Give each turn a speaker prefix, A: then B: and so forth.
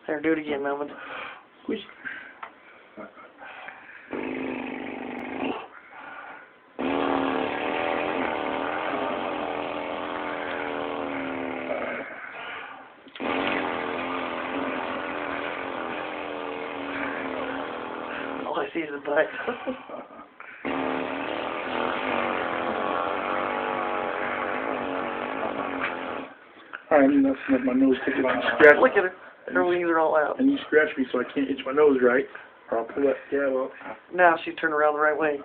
A: There, do it again, Melvin.
B: Squish.
A: All I see is the butt.
B: I'm messing up my nose ticket. Scratch.
A: Look at her. Her wings are all out.
B: And you scratch me so I can't itch my nose right. Or I'll pull that gavel.
A: Now she turned around the right way.